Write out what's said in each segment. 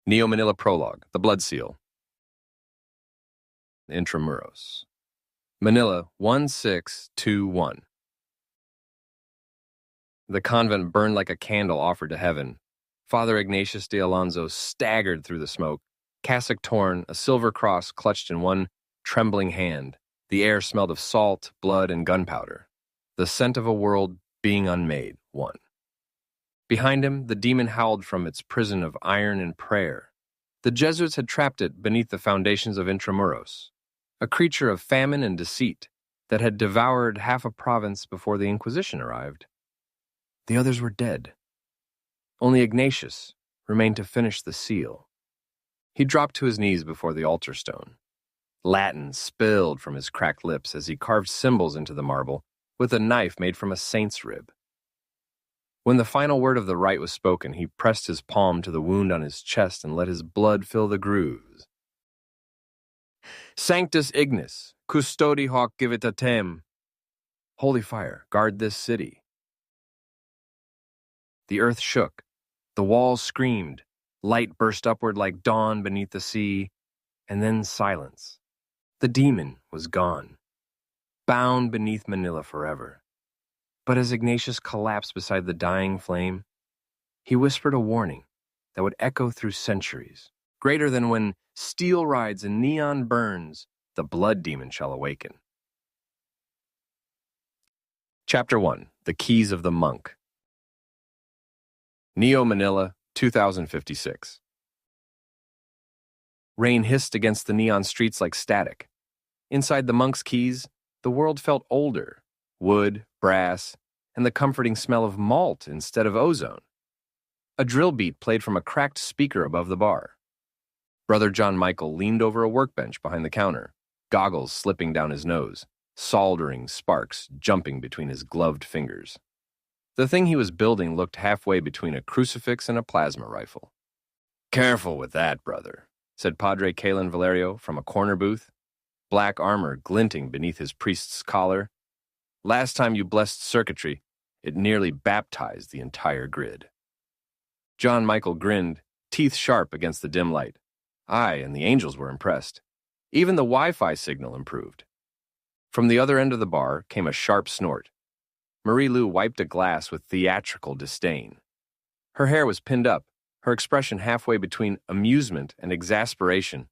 Manila Prologue, The Blood Seal. Intramuros. Manila 1621. The convent burned like a candle offered to heaven. Father Ignatius de Alonso staggered through the smoke, cassock torn, a silver cross clutched in one trembling hand. The air smelled of salt, blood, and gunpowder. The scent of a world being unmade, one. Behind him, the demon howled from its prison of iron and prayer. The Jesuits had trapped it beneath the foundations of Intramuros, a creature of famine and deceit that had devoured half a province before the Inquisition arrived. The others were dead. Only Ignatius remained to finish the seal. He dropped to his knees before the altar stone. Latin spilled from his cracked lips as he carved symbols into the marble with a knife made from a saint's rib. When the final word of the rite was spoken, he pressed his palm to the wound on his chest and let his blood fill the grooves. Sanctus Ignis, custodi hoc civitatem. Holy fire, guard this city. The earth shook, the walls screamed, light burst upward like dawn beneath the sea, and then silence. The demon was gone, bound beneath Manila forever. But as Ignatius collapsed beside the dying flame, he whispered a warning that would echo through centuries, greater than when steel rides and neon burns, the blood demon shall awaken. Chapter 1, The Keys of the Monk. Manila, 2056. Rain hissed against the neon streets like static. Inside the monk's keys, the world felt older, wood, brass, and the comforting smell of malt instead of ozone. A drill beat played from a cracked speaker above the bar. Brother John Michael leaned over a workbench behind the counter, goggles slipping down his nose, soldering sparks jumping between his gloved fingers. The thing he was building looked halfway between a crucifix and a plasma rifle. "Careful with that, brother," said Padre Kaelen Valerio from a corner booth, black armor glinting beneath his priest's collar. "Last time you blessed circuitry, it nearly baptized the entire grid." John Michael grinned, teeth sharp against the dim light. Aye, and the angels were impressed. Even the Wi-Fi signal improved. From the other end of the bar came a sharp snort. Marie-Lou wiped a glass with theatrical disdain. Her hair was pinned up, her expression halfway between amusement and exasperation.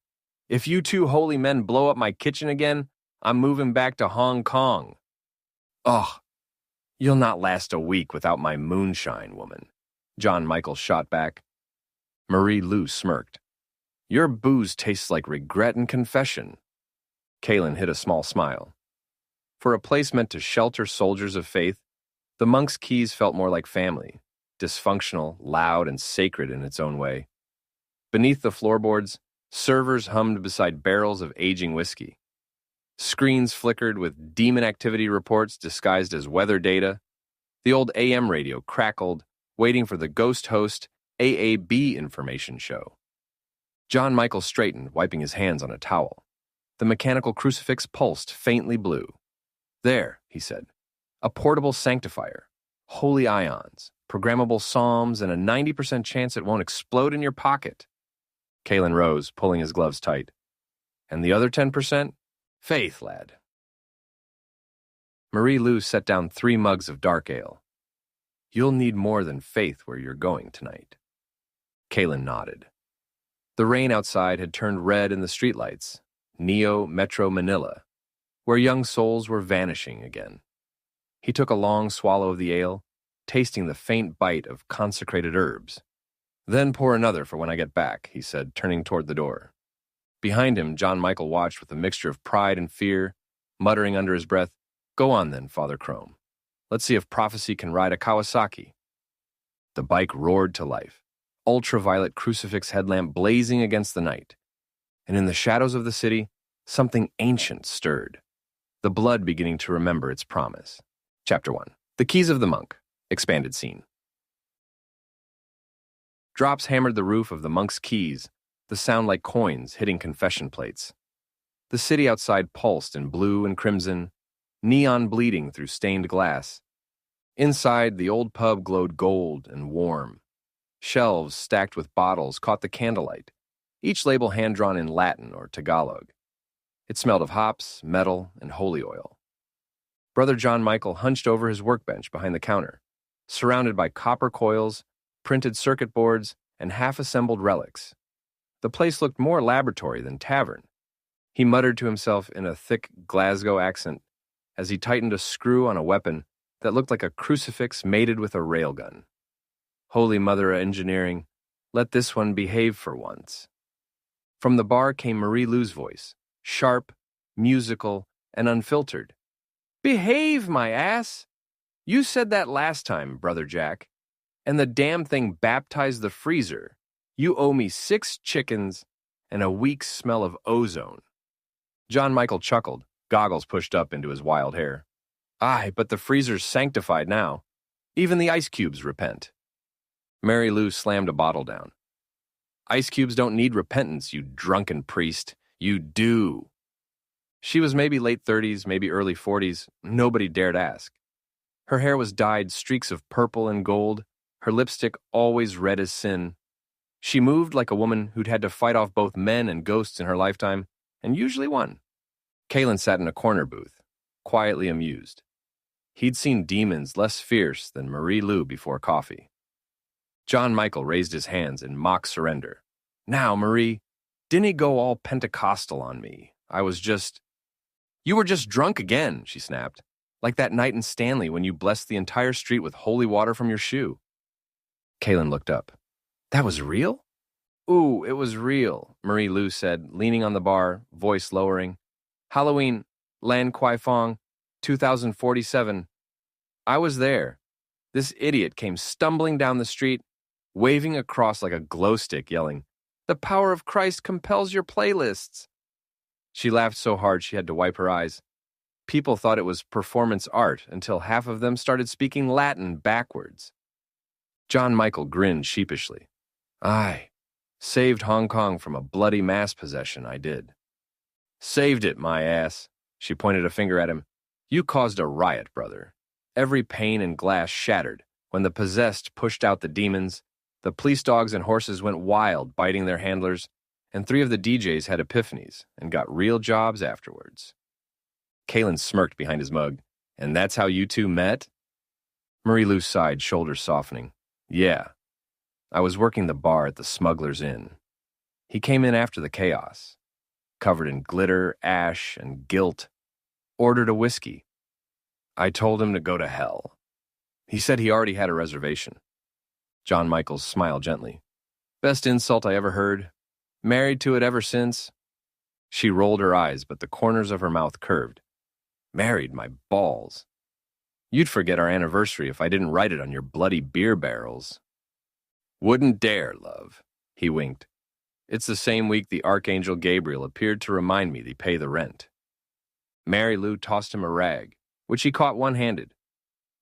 "If you two holy men blow up my kitchen again, I'm moving back to Hong Kong." "Ugh, you'll not last a week without my moonshine, woman," John Michael shot back. Marie-Lou smirked. "Your booze tastes like regret and confession." Kaelen hid a small smile. For a place meant to shelter soldiers of faith, the monk's keys felt more like family, dysfunctional, loud, and sacred in its own way. Beneath the floorboards, servers hummed beside barrels of aging whiskey. Screens flickered with demon activity reports disguised as weather data. The old AM radio crackled, waiting for the ghost host AAB information show. John Michael straightened, wiping his hands on a towel. The mechanical crucifix pulsed faintly blue. "There," he said, "a portable sanctifier, holy ions, programmable psalms, and a 90% chance it won't explode in your pocket." Kaelen rose, pulling his gloves tight. "And the other 10%? Faith, lad." Marie-Lou set down 3 mugs of dark ale. "You'll need more than faith where you're going tonight." Kaelen nodded. The rain outside had turned red in the streetlights, Metro Manila, where young souls were vanishing again. He took a long swallow of the ale, tasting the faint bite of consecrated herbs. "Then pour another for when I get back," he said, turning toward the door. Behind him, John Michael watched with a mixture of pride and fear, muttering under his breath, "Go on then, Father Chrome. Let's see if prophecy can ride a Kawasaki." The bike roared to life, ultraviolet crucifix headlamp blazing against the night. And in the shadows of the city, something ancient stirred, the blood beginning to remember its promise. Chapter 1, The Keys of the Monk, expanded scene. Drops hammered the roof of the monk's keys, the sound like coins hitting confession plates. The city outside pulsed in blue and crimson, neon bleeding through stained glass. Inside, the old pub glowed gold and warm. Shelves stacked with bottles caught the candlelight, each label hand-drawn in Latin or Tagalog. It smelled of hops, metal, and holy oil. Brother John Michael hunched over his workbench behind the counter, surrounded by copper coils, printed circuit boards, and half-assembled relics. The place looked more laboratory than tavern. He muttered to himself in a thick Glasgow accent as he tightened a screw on a weapon that looked like a crucifix mated with a railgun. Holy Mother of Engineering, let this one behave for once. From the bar came Marie Lou's voice, sharp, musical, and unfiltered. Behave, my ass! You said that last time, Brother Jack, and the damn thing baptized the freezer. You owe me 6 chickens and a week's smell of ozone. John Michael chuckled, goggles pushed up into his wild hair. Aye, but the freezer's sanctified now. Even the ice cubes repent. Mary Lou slammed a bottle down. Ice cubes don't need repentance, you drunken priest. You do. She was maybe late 30s, maybe early 40s. Nobody dared ask. Her hair was dyed streaks of purple and gold, her lipstick always red as sin. She moved like a woman who'd had to fight off both men and ghosts in her lifetime, and usually won. Kaelon sat in a corner booth, quietly amused. He'd seen demons less fierce than Marie Lou before coffee. John Michael raised his hands in mock surrender. Now, Marie, didn't go all Pentecostal on me. You were just drunk again, she snapped, like that night in Stanley when you blessed the entire street with holy water from your shoe. Kaelon looked up. That was real? Ooh, it was real, Marie Lou said, leaning on the bar, voice lowering. Halloween, Lan Kwai Fong, 2047. I was there. This idiot came stumbling down the street, waving across like a glow stick, yelling, The power of Christ compels your playlists. She laughed so hard she had to wipe her eyes. People thought it was performance art until half of them started speaking Latin backwards. John Michael grinned sheepishly. Aye, saved Hong Kong from a bloody mass possession, I did. Saved it, my ass. She pointed a finger at him. You caused a riot, brother. Every pane and glass shattered. When the possessed pushed out the demons, the police dogs and horses went wild, biting their handlers, and 3 of the DJs had epiphanies and got real jobs afterwards. Kaelon smirked behind his mug. And that's how you two met? Marie Lou sighed, shoulders softening. Yeah. I was working the bar at the Smuggler's Inn. He came in after the chaos, covered in glitter, ash, and guilt, ordered a whiskey. I told him to go to hell. He said he already had a reservation. John Michaels smiled gently. Best insult I ever heard. Married to it ever since. She rolled her eyes, but the corners of her mouth curved. Married my balls. You'd forget our anniversary if I didn't write it on your bloody beer barrels. Wouldn't dare, love. He winked. It's the same week the Archangel Gabriel appeared to remind me to pay the rent. Mary Lou tossed him a rag, which he caught one-handed.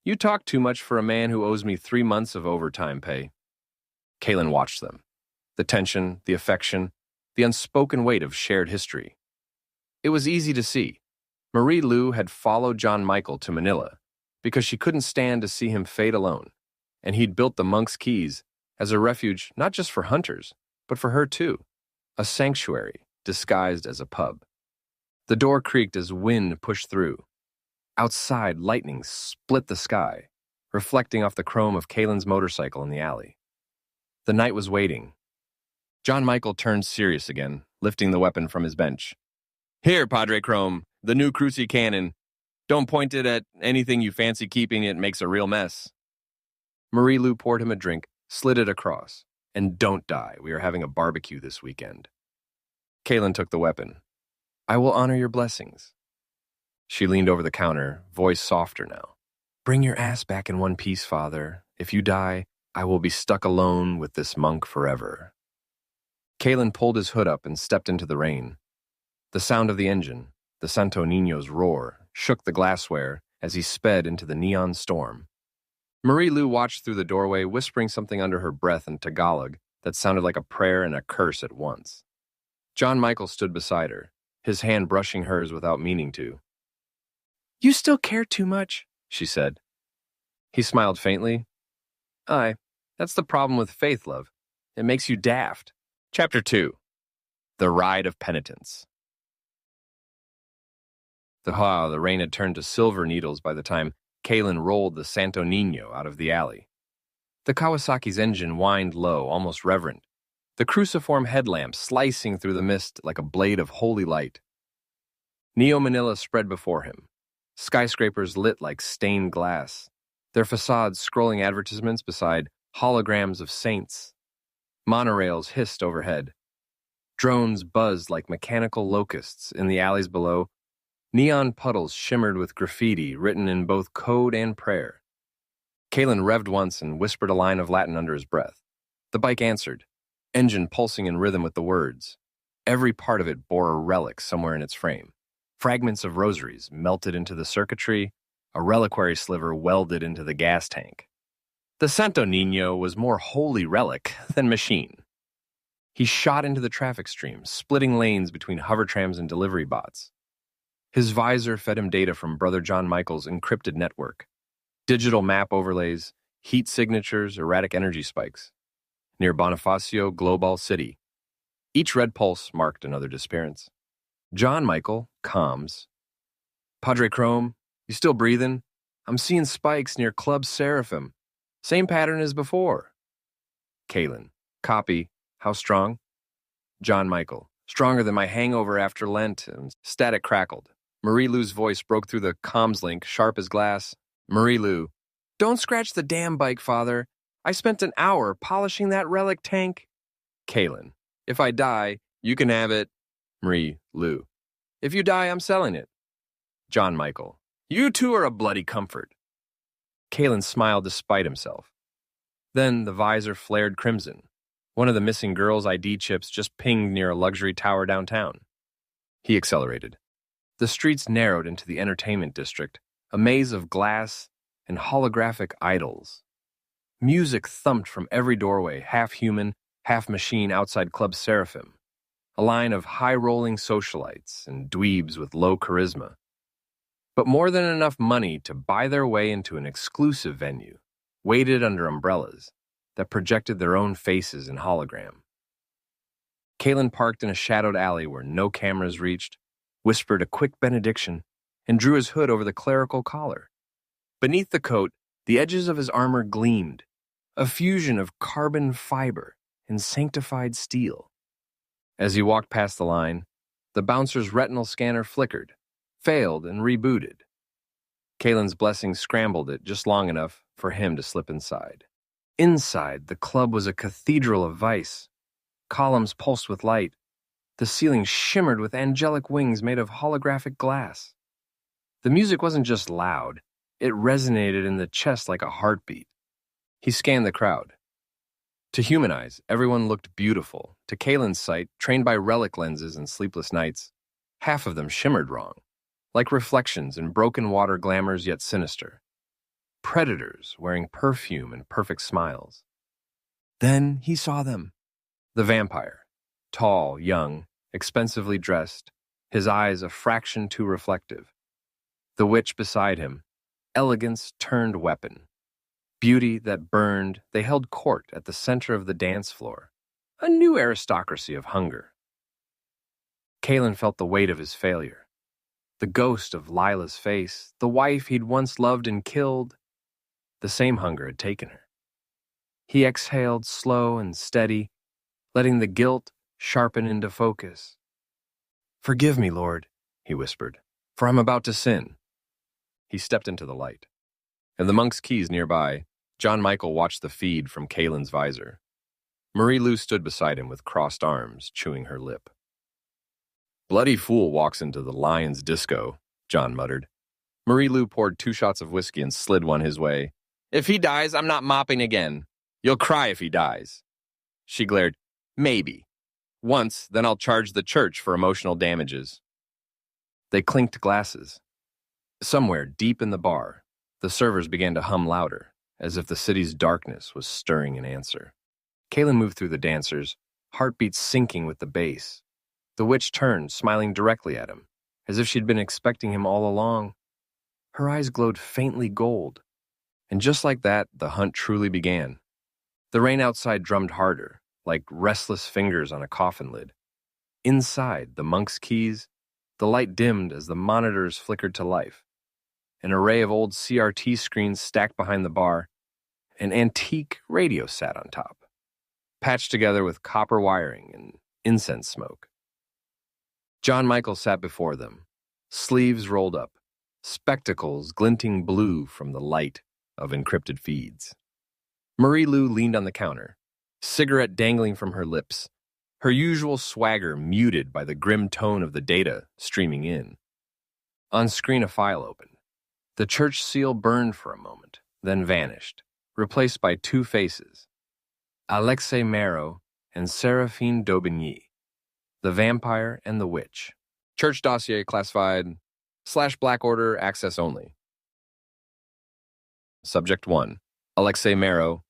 You talk too much for a man who owes me 3 months of overtime pay. Kaelon watched them. The tension, the affection, the unspoken weight of shared history. It was easy to see. Marie Lou had followed John Michael to Manila because she couldn't stand to see him fade alone, and he'd built the Monk's Keys as a refuge not just for hunters, but for her too, a sanctuary disguised as a pub. The door creaked as wind pushed through. Outside, lightning split the sky, reflecting off the chrome of Kaelon's motorcycle in the alley. The night was waiting. John Michael turned serious again, lifting the weapon from his bench. Here, Padre Chrome, the new cruci cannon. Don't point it at anything you fancy keeping, it makes a real mess. Marie Lou poured him a drink, slid it across. And don't die, we are having a barbecue this weekend. Kaelon took the weapon. I will honor your blessings. She leaned over the counter, voice softer now. Bring your ass back in one piece, Father. If you die, I will be stuck alone with this monk forever. Kaelon pulled his hood up and stepped into the rain. The sound of the engine, the Santo Niño's roar, shook the glassware as he sped into the neon storm. Marie Lou watched through the doorway, whispering something under her breath in Tagalog that sounded like a prayer and a curse at once. John Michael stood beside her, his hand brushing hers without meaning to. You still care too much, she said. He smiled faintly. Aye, That's the problem with faith, love. It makes you daft. Chapter 2. The Ride of Penitence. The rain had turned to silver needles by the time Kaelon rolled the Santo Niño out of the alley. The Kawasaki's engine whined low, almost reverent, the cruciform headlamp slicing through the mist like a blade of holy light. Neo Manila spread before him, skyscrapers lit like stained glass, their facades scrolling advertisements beside holograms of saints. Monorails hissed overhead. Drones buzzed like mechanical locusts in the alleys below. Neon puddles shimmered with graffiti written in both code and prayer. Kaelon revved once and whispered a line of Latin under his breath. The bike answered, engine pulsing in rhythm with the words. Every part of it bore a relic somewhere in its frame. Fragments of rosaries melted into the circuitry, a reliquary sliver welded into the gas tank. The Santo Niño was more holy relic than machine. He shot into the traffic stream, splitting lanes between hovertrams and delivery bots. His visor fed him data from Brother John Michael's encrypted network. Digital map overlays, heat signatures, erratic energy spikes. Near Bonifacio, Global City. Each red pulse marked another disappearance. John Michael, comms. Padre Chrome, you still breathing? I'm seeing spikes near Club Seraphim. Same pattern as before. Kaelon, copy. How strong? John Michael, stronger than my hangover after Lent, and static crackled. Marie-Lou's voice broke through the comms link, sharp as glass. Marie-Lou, don't scratch the damn bike, Father. I spent an hour polishing that relic tank. Kaelon, if I die, you can have it. Marie-Lou, if you die, I'm selling it. John Michael, you two are a bloody comfort. Kaelon smiled despite himself. Then the visor flared crimson. One of the missing girl's ID chips just pinged near a luxury tower downtown. He accelerated. The streets narrowed into the entertainment district, a maze of glass and holographic idols. Music thumped from every doorway, half human, half machine outside Club Seraphim. A line of high-rolling socialites and dweebs with low charisma. But more than enough money to buy their way into an exclusive venue, weighted under umbrellas that projected their own faces in hologram. Kaelon parked in a shadowed alley where no cameras reached, whispered a quick benediction, and drew his hood over the clerical collar. Beneath the coat, the edges of his armor gleamed, a fusion of carbon fiber and sanctified steel. As he walked past the line, the bouncer's retinal scanner flickered, failed, and rebooted. Kaelon's blessing scrambled it just long enough for him to slip inside. Inside, the club was a cathedral of vice. Columns pulsed with light. The ceiling shimmered with angelic wings made of holographic glass. The music wasn't just loud. It resonated in the chest like a heartbeat. He scanned the crowd. To human eyes, everyone looked beautiful. To Kaelon's sight, trained by relic lenses and sleepless nights, half of them shimmered wrong, like reflections in broken water glamours yet sinister. Predators wearing perfume and perfect smiles. Then he saw them. The vampire, tall, young, expensively dressed, his eyes a fraction too reflective. The witch beside him, elegance turned weapon. Beauty that burned, they held court at the center of the dance floor. A new aristocracy of hunger. Kaelon felt the weight of his failure. The ghost of Lila's face, the wife he'd once loved and killed. The same hunger had taken her. He exhaled slow and steady, letting the guilt sharpen into focus. "Forgive me, Lord," he whispered, "for I'm about to sin." He stepped into the light. In the monk's keys nearby, John Michael watched the feed from Kaelon's visor. Marie-Lou stood beside him with crossed arms, chewing her lip. "Bloody fool walks into the Lion's Disco," John muttered. Marie-Lou poured 2 shots of whiskey and slid one his way. "If he dies, I'm not mopping again. You'll cry if he dies." She glared. "Maybe. Once, then I'll charge the church for emotional damages." They clinked glasses. Somewhere deep in the bar, the servers began to hum louder, as if the city's darkness was stirring in answer. Kaelon moved through the dancers, heartbeats syncing with the bass. The witch turned, smiling directly at him, as if she'd been expecting him all along. Her eyes glowed faintly gold. And just like that, the hunt truly began. The rain outside drummed harder, like restless fingers on a coffin lid. Inside the monk's keys, the light dimmed as the monitors flickered to life. An array of old CRT screens stacked behind the bar. An antique radio sat on top, patched together with copper wiring and incense smoke. John Michael sat before them, sleeves rolled up, spectacles glinting blue from the light of encrypted feeds. Marie-Lou leaned on the counter, cigarette dangling from her lips, her usual swagger muted by the grim tone of the data streaming in. On screen, a file opened. The church seal burned for a moment, then vanished, replaced by two faces, Alexei Marrow and Seraphine d'Aubigny, the vampire and the witch. Church dossier classified /Black Order access only. Subject 1. Alexei Marrow.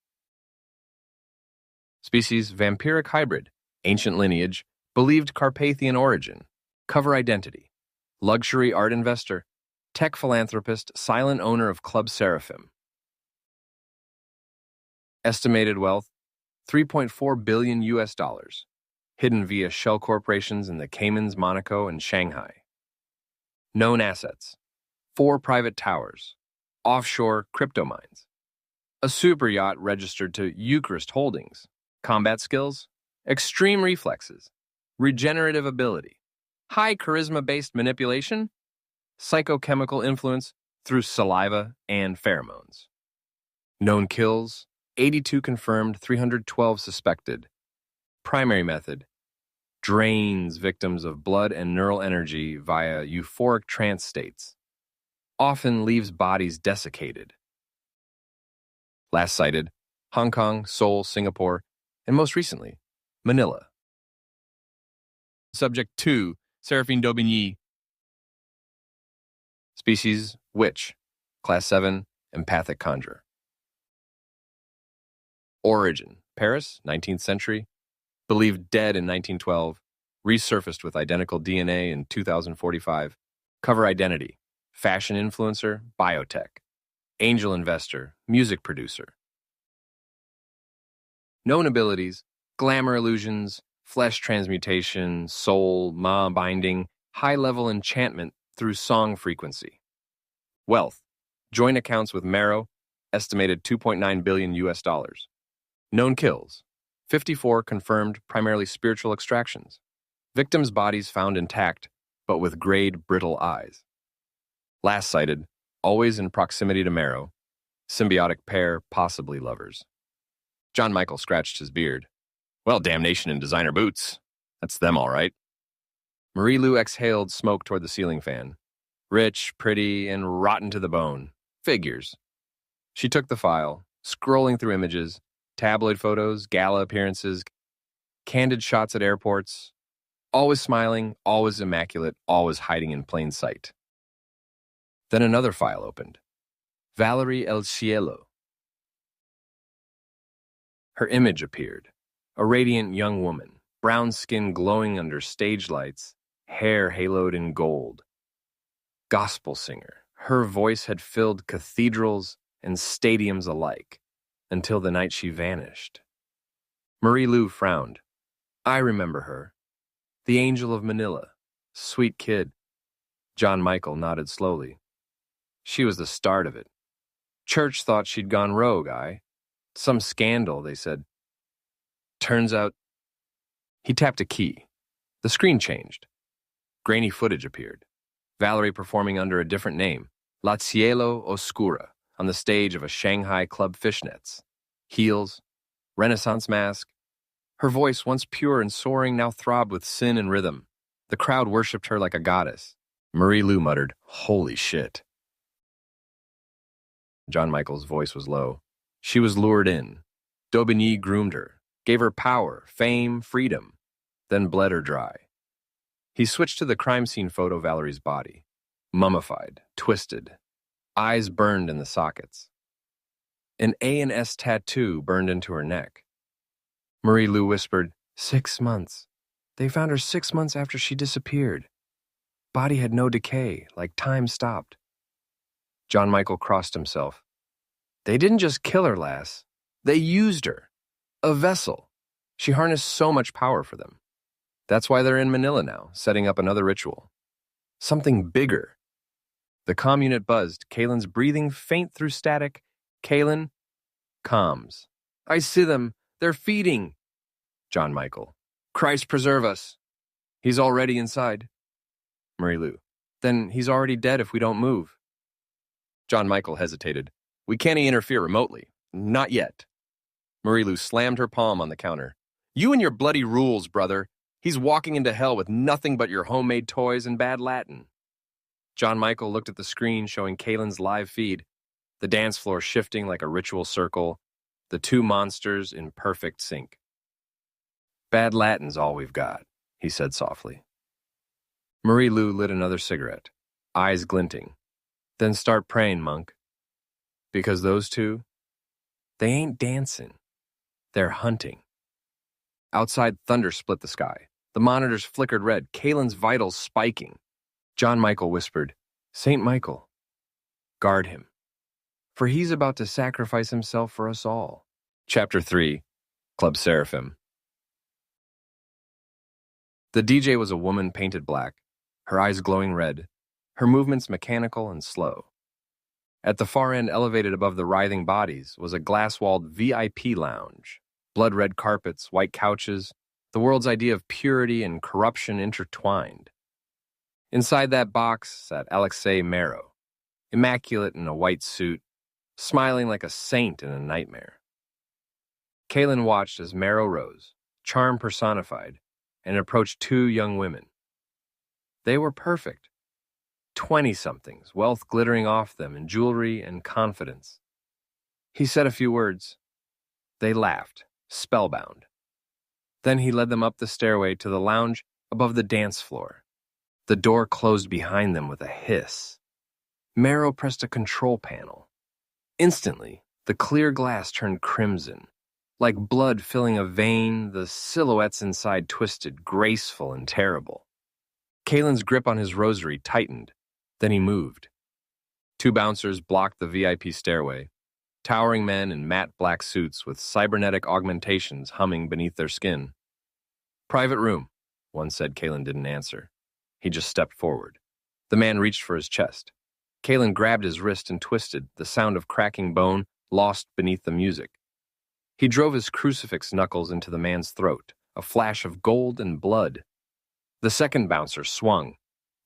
Species vampiric hybrid. Ancient lineage. Believed Carpathian origin. Cover identity. Luxury art investor. Tech philanthropist. Silent owner of Club Seraphim. Estimated wealth, $3.4 billion US. Hidden via shell corporations in the Caymans, Monaco, and Shanghai. Known assets, 4 private towers, offshore crypto mines, a super yacht registered to Eucharist Holdings, combat skills, extreme reflexes, regenerative ability, high charisma-based manipulation, psychochemical influence through saliva and pheromones. Known kills, 82 confirmed, 312 suspected. Primary method, drains victims of blood and neural energy via euphoric trance states. Often leaves bodies desiccated. Last sighted, Hong Kong, Seoul, Singapore, and most recently, Manila. Subject 2, Seraphine d'Aubigny. Species, witch. Class 7, empathic conjurer. Origin, Paris, 19th century. Believed dead in 1912. Resurfaced with identical DNA in 2045. Cover identity, fashion influencer, biotech. Angel investor, music producer. Known abilities, glamour illusions, flesh transmutation, soul, ma binding, high-level enchantment through song frequency. Wealth, joint accounts with Marrow, estimated $2.9 billion US. Known kills, 54 confirmed primarily spiritual extractions. Victims' bodies found intact, but with grayed, brittle eyes. Last sighted, always in proximity to Marrow, symbiotic pair, possibly lovers. John Michael scratched his beard. Well, damnation in designer boots. That's them all right. Marie-Lou exhaled smoke toward the ceiling fan. Rich, pretty, and rotten to the bone. Figures. She took the file, scrolling through images, tabloid photos, gala appearances, candid shots at airports. Always smiling, always immaculate, always hiding in plain sight. Then another file opened. Valerie El Cielo. Her image appeared. A radiant young woman, brown skin glowing under stage lights, hair haloed in gold. Gospel singer. Her voice had filled cathedrals and stadiums alike, until the night she vanished. Marie-Lou frowned. I remember her. The angel of Manila. Sweet kid. John Michael nodded slowly. She was the start of it. Church thought she'd gone rogue, Some scandal, they said. Turns out... He tapped a key. The screen changed. Grainy footage appeared. Valerie performing under a different name, La Cielo Oscura, on the stage of a Shanghai club fishnets. Heels, Renaissance mask. Her voice, once pure and soaring, now throbbed with sin and rhythm. The crowd worshipped her like a goddess. Marie-Lou muttered, "Holy shit." John Michael's voice was low. She was lured in. D'Aubigny groomed her, gave her power, fame, freedom, then bled her dry. He switched to the crime scene photo of Valerie's body. Mummified, twisted, eyes burned in the sockets. An A and S tattoo burned into her neck. Marie-Lou whispered, 6 months. They found her 6 months after she disappeared. Body had no decay, like time stopped. John Michael crossed himself. They didn't just kill her, lass. They used her. A vessel. She harnessed so much power for them. That's why they're in Manila now, setting up another ritual. Something bigger. The comm unit buzzed, Kaelen's breathing faint through static. Kaelen, comms. I see them. They're feeding. John Michael. Christ preserve us. He's already inside. Marie Lou. Then he's already dead if we don't move. John Michael hesitated. We can't interfere remotely. Not yet. Marie Lou slammed her palm on the counter. You and your bloody rules, brother. He's walking into hell with nothing but your homemade toys and bad Latin. John Michael looked at the screen showing Kaelen's live feed, the dance floor shifting like a ritual circle, the two monsters in perfect sync. Bad Latin's all we've got, he said softly. Marie Lou lit another cigarette, eyes glinting. Then start praying, monk. Because those two, they ain't dancing. They're hunting. Outside, thunder split the sky. The monitors flickered red, Kaelen's vitals spiking. John Michael whispered, Saint Michael, guard him, for he's about to sacrifice himself for us all. Chapter 3, Club Seraphim. The DJ was a woman painted black, her eyes glowing red, her movements mechanical and slow. At the far end, elevated above the writhing bodies, was a glass-walled VIP lounge. Blood-red carpets, white couches, the world's idea of purity and corruption intertwined. Inside that box sat Alexei Marrow, immaculate in a white suit, smiling like a saint in a nightmare. Kaelen watched as Marrow rose, charm personified, and approached two young women. They were perfect. 20-somethings, wealth glittering off them in jewelry and confidence. He said a few words. They laughed, spellbound. Then he led them up the stairway to the lounge above the dance floor. The door closed behind them with a hiss. Marrow pressed a control panel. Instantly, the clear glass turned crimson. Like blood filling a vein, the silhouettes inside twisted, graceful and terrible. Kaelen's grip on his rosary tightened. Then he moved. Two bouncers blocked the VIP stairway, towering men in matte black suits with cybernetic augmentations humming beneath their skin. Private room, one said. Kaelen didn't answer. He just stepped forward. The man reached for his chest. Kaelen grabbed his wrist and twisted, the sound of cracking bone lost beneath the music. He drove his crucifix knuckles into the man's throat, a flash of gold and blood. The second bouncer swung.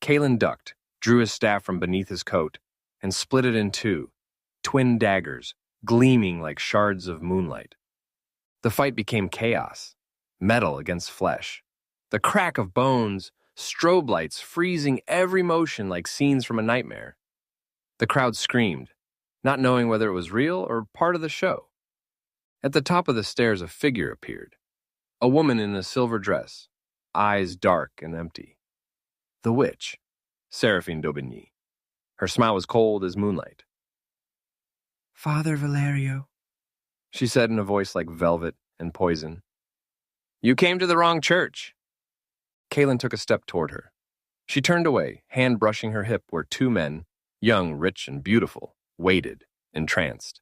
Kaelen ducked, drew his staff from beneath his coat, and split it in two, twin daggers, gleaming like shards of moonlight. The fight became chaos, metal against flesh. The crack of bones, strobe lights freezing every motion like scenes from a nightmare. The crowd screamed, not knowing whether it was real or part of the show. At the top of the stairs, a figure appeared. A woman in a silver dress, eyes dark and empty. The witch, Seraphine d'Aubigny. Her smile was cold as moonlight. Father Valerio, she said in a voice like velvet and poison. You came to the wrong church. Kaelen took a step toward her. She turned away, hand brushing her hip where two men, young, rich, and beautiful, waited, entranced.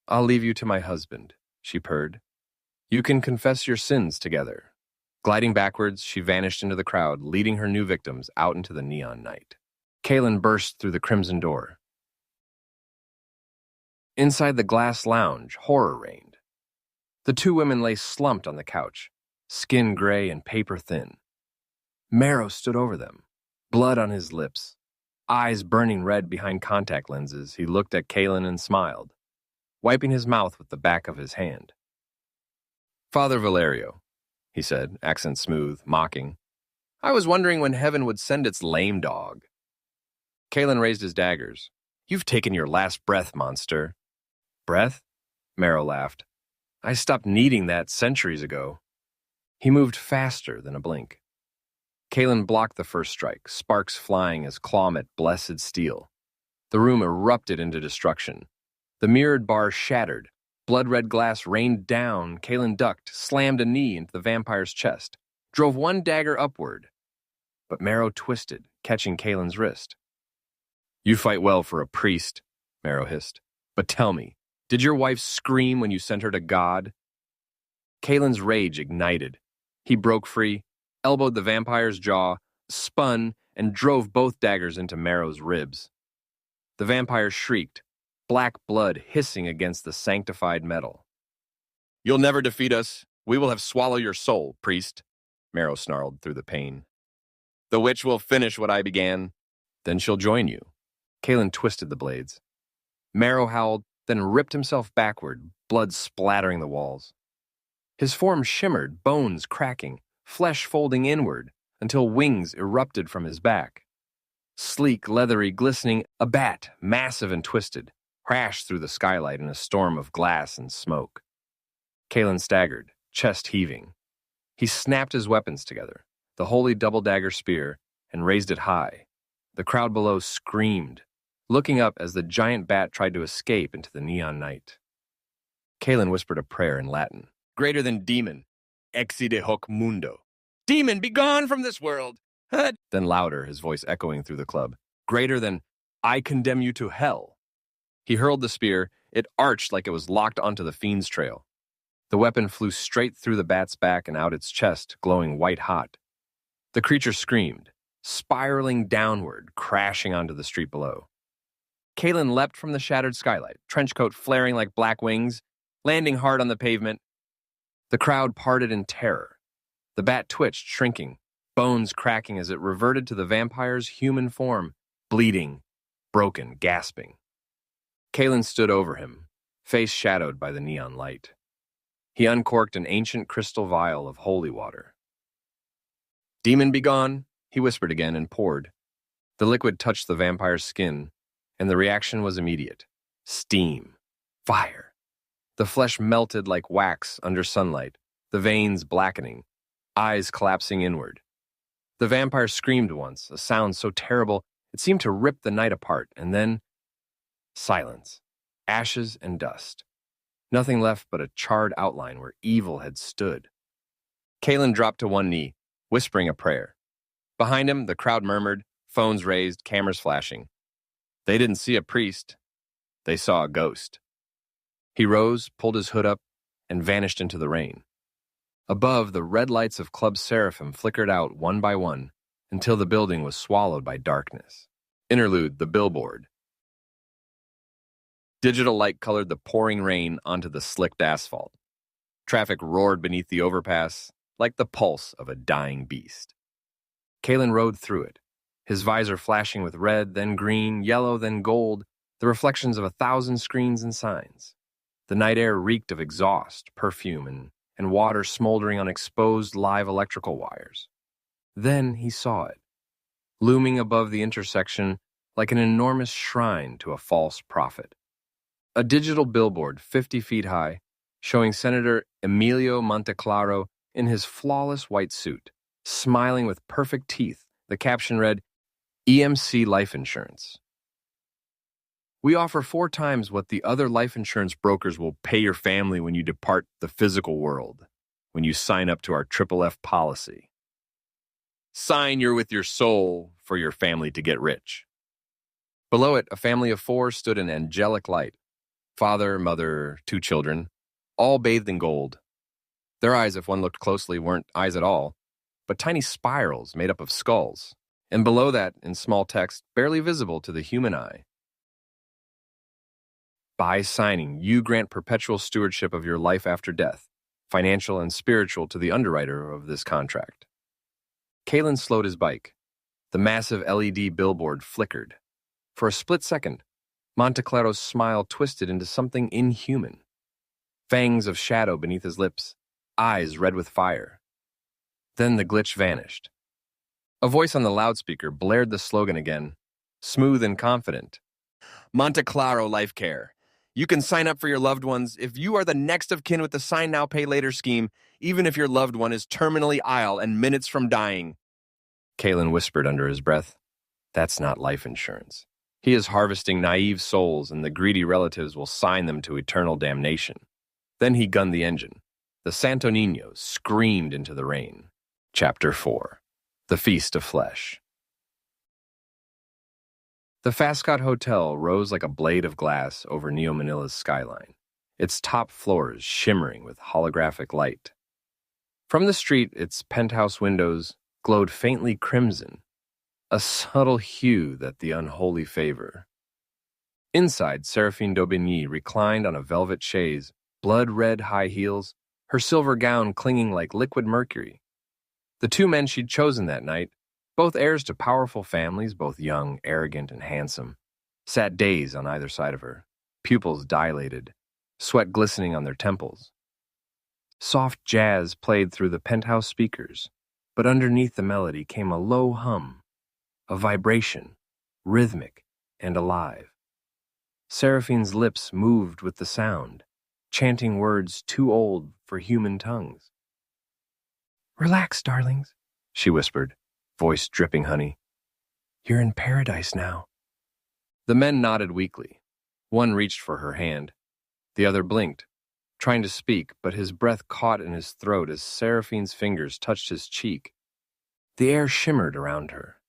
I'll leave you to my husband, she purred. You can confess your sins together. Gliding backwards, she vanished into the crowd, leading her new victims out into the neon night. Kaelen burst through the crimson door. Inside the glass lounge, horror reigned. The two women lay slumped on the couch, skin gray and paper thin. Marrow stood over them, blood on his lips. Eyes burning red behind contact lenses, he looked at Kaelen and smiled, wiping his mouth with the back of his hand. Father Valerio, he said, accent smooth, mocking. I was wondering when heaven would send its lame dog. Kaelen raised his daggers. You've taken your last breath, monster. Breath? Marrow laughed. I stopped needing that centuries ago. He moved faster than a blink. Kaelen blocked the first strike, sparks flying as claw met blessed steel. The room erupted into destruction. The mirrored bar shattered. Blood-red glass rained down. Kaelen ducked, slammed a knee into the vampire's chest, drove one dagger upward. But Marrow twisted, catching Kaelen's wrist. You fight well for a priest, Marrow hissed. But tell me, did your wife scream when you sent her to God? Kaelen's rage ignited. He broke free, elbowed the vampire's jaw, spun, and drove both daggers into Marrow's ribs. The vampire shrieked, black blood hissing against the sanctified metal. "You'll never defeat us. We will have swallowed your soul, priest," Marrow snarled through the pain. "The witch will finish what I began. Then she'll join you." Kaelen twisted the blades. Marrow howled, then ripped himself backward, blood splattering the walls. His form shimmered, bones cracking, flesh folding inward, until wings erupted from his back. Sleek, leathery, glistening, a bat, massive and twisted, crashed through the skylight in a storm of glass and smoke. Kaelen staggered, chest heaving. He snapped his weapons together, the holy double-dagger spear, and raised it high. The crowd below screamed, looking up as the giant bat tried to escape into the neon night. Kaelen whispered a prayer in Latin. "Greater than demon, exide hoc mundo. Demon, be gone from this world!" Then louder, his voice echoing through the club. "Greater than, I condemn you to hell." He hurled the spear. It arched like it was locked onto the fiend's trail. The weapon flew straight through the bat's back and out its chest, glowing white-hot. The creature screamed, spiraling downward, crashing onto the street below. Kaelen leapt from the shattered skylight, trenchcoat flaring like black wings, landing hard on the pavement. The crowd parted in terror. The bat twitched, shrinking, bones cracking as it reverted to the vampire's human form, bleeding, broken, gasping. Kaelen stood over him, face shadowed by the neon light. He uncorked an ancient crystal vial of holy water. "Demon be gone," he whispered again and poured. The liquid touched the vampire's skin, and the reaction was immediate. Steam. Fire. The flesh melted like wax under sunlight, the veins blackening, eyes collapsing inward. The vampire screamed once, a sound so terrible it seemed to rip the night apart, and then silence, ashes and dust. Nothing left but a charred outline where evil had stood. Kaelen dropped to one knee, whispering a prayer. Behind him, the crowd murmured, phones raised, cameras flashing. They didn't see a priest. They saw a ghost. He rose, pulled his hood up, and vanished into the rain. Above, the red lights of Club Seraphim flickered out one by one until the building was swallowed by darkness. Interlude, the billboard. Digital light colored the pouring rain onto the slicked asphalt. Traffic roared beneath the overpass like the pulse of a dying beast. Kaelen rode through it, his visor flashing with red, then green, yellow, then gold, the reflections of 1,000 screens and signs. The night air reeked of exhaust, perfume, and water smoldering on exposed live electrical wires. Then he saw it, looming above the intersection like an enormous shrine to a false prophet. A digital billboard 50 feet high, showing Senator Emilio Monteclaro in his flawless white suit, smiling with perfect teeth. The caption read, EMC Life Insurance. We offer 4 times what the other life insurance brokers will pay your family when you depart the physical world, when you sign up to our FFF policy. Sign you're with your soul for your family to get rich. Below it, a family of 4 stood in angelic light. Father, mother, 2 children, all bathed in gold. Their eyes, if one looked closely, weren't eyes at all, but tiny spirals made up of skulls. And below that, in small text, barely visible to the human eye. By signing, you grant perpetual stewardship of your life after death, financial and spiritual, to the underwriter of this contract. Kaelen slowed his bike. The massive LED billboard flickered. For a split second, Monteclaro's smile twisted into something inhuman. Fangs of shadow beneath his lips, eyes red with fire. Then the glitch vanished. A voice on the loudspeaker blared the slogan again, smooth and confident. Monteclaro Life Care. You can sign up for your loved ones if you are the next of kin with the Sign Now, Pay Later scheme, even if your loved one is terminally ill and minutes from dying. Kaelen whispered under his breath, That's not life insurance. He is harvesting naive souls, and the greedy relatives will sign them to eternal damnation. Then he gunned the engine. The Santo Niño screamed into the rain. Chapter 4. The Feast of Flesh. The Fascot Hotel rose like a blade of glass over Neo Manila's skyline, its top floors shimmering with holographic light. From the street, its penthouse windows glowed faintly crimson, a subtle hue that the unholy favor. Inside, Seraphine d'Aubigny reclined on a velvet chaise, blood-red high heels, her silver gown clinging like liquid mercury. The two men she'd chosen that night, both heirs to powerful families, both young, arrogant, and handsome, sat dazed on either side of her, pupils dilated, sweat glistening on their temples. Soft jazz played through the penthouse speakers, but underneath the melody came a low hum, a vibration, rhythmic and alive. Seraphine's lips moved with the sound, chanting words too old for human tongues. "Relax, darlings," she whispered, voice dripping honey. "You're in paradise now." The men nodded weakly. One reached for her hand. The other blinked, trying to speak, but his breath caught in his throat as Seraphine's fingers touched his cheek. The air shimmered around her.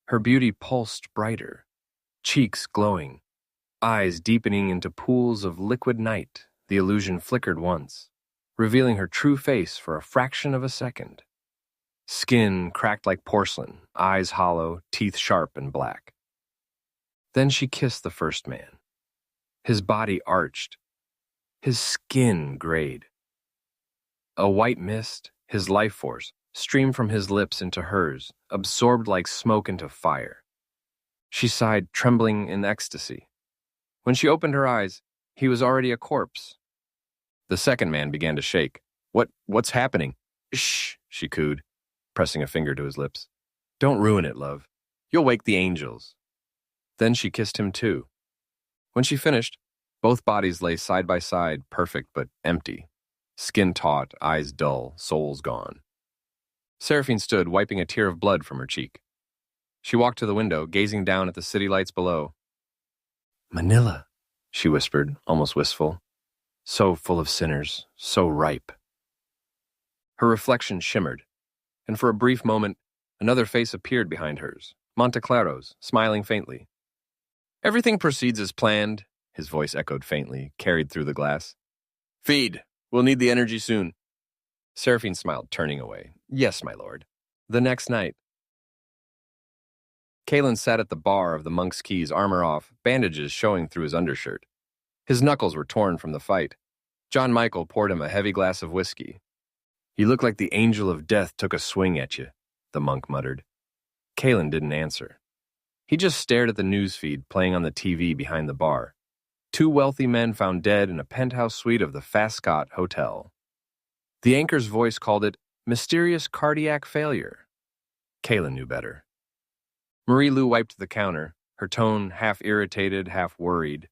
Her beauty pulsed brighter, cheeks glowing, eyes deepening into pools of liquid night. The illusion flickered once, revealing her true face for a fraction of a second. Skin cracked like porcelain, eyes hollow, teeth sharp and black. Then she kissed the first man. His body arched, his skin grayed. A white mist, his life force, streamed from his lips into hers, absorbed like smoke into fire. She sighed, trembling in ecstasy. When she opened her eyes, he was already a corpse. The second man began to shake. What's happening?" "Shh," she cooed, pressing a finger to his lips. "Don't ruin it, love. You'll wake the angels." Then she kissed him too. When she finished, both bodies lay side by side, perfect but empty. Skin taut, eyes dull, souls gone. Seraphine stood, wiping a tear of blood from her cheek. She walked to the window, gazing down at the city lights below. "Manila," she whispered, almost wistful. "So full of sinners, so ripe." Her reflection shimmered, and for a brief moment, another face appeared behind hers, Monteclaro's, smiling faintly. "Everything proceeds as planned," his voice echoed faintly, carried through the glass. "Feed. We'll need the energy soon." Seraphine smiled, turning away. "Yes, my lord." The next night, Kaelon sat at the bar of the Monk's Quays, armor off, bandages showing through his undershirt. His knuckles were torn from the fight. John Michael poured him a heavy glass of whiskey. "You look like the angel of death took a swing at you," the monk muttered. Kaelon didn't answer. He just stared at the newsfeed playing on the TV behind the bar. Two wealthy men found dead in a penthouse suite of the Fascot Hotel. The anchor's voice called it mysterious cardiac failure. Kaelon knew better. Marie-Lou wiped the counter, her tone half irritated, half worried.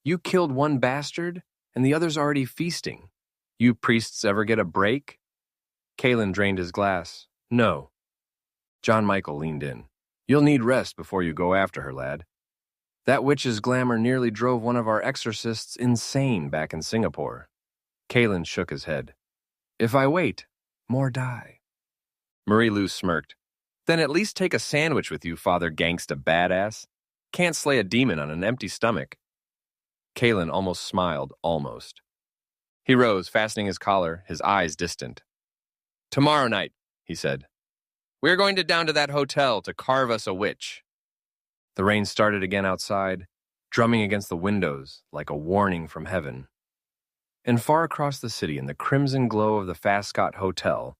"You killed one bastard, and the other's already feasting. You priests ever get a break?" Kaelon drained his glass. "No." John Michael leaned in. "You'll need rest before you go after her, lad. That witch's glamour nearly drove one of our exorcists insane back in Singapore." Kaelon shook his head. "If I wait, more die." Marie-Lou smirked. "Then at least take a sandwich with you, Father Gangsta Badass. Can't slay a demon on an empty stomach." Kaelon almost smiled, almost. He rose, fastening his collar, his eyes distant. "Tomorrow night," he said, "we're going down to that hotel to carve us a witch." The rain started again outside, drumming against the windows like a warning from heaven. And far across the city, in the crimson glow of the Fascot Hotel,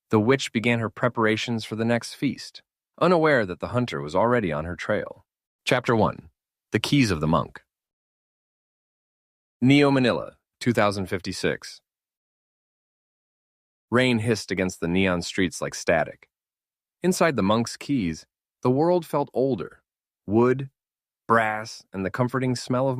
the witch began her preparations for the next feast, unaware that the hunter was already on her trail. Chapter 1. The Keys of the Monk. Neo Manila, 2056. Rain hissed against the neon streets like static. Inside the Monk's Quays, the world felt older. Wood, brass, and the comforting smell of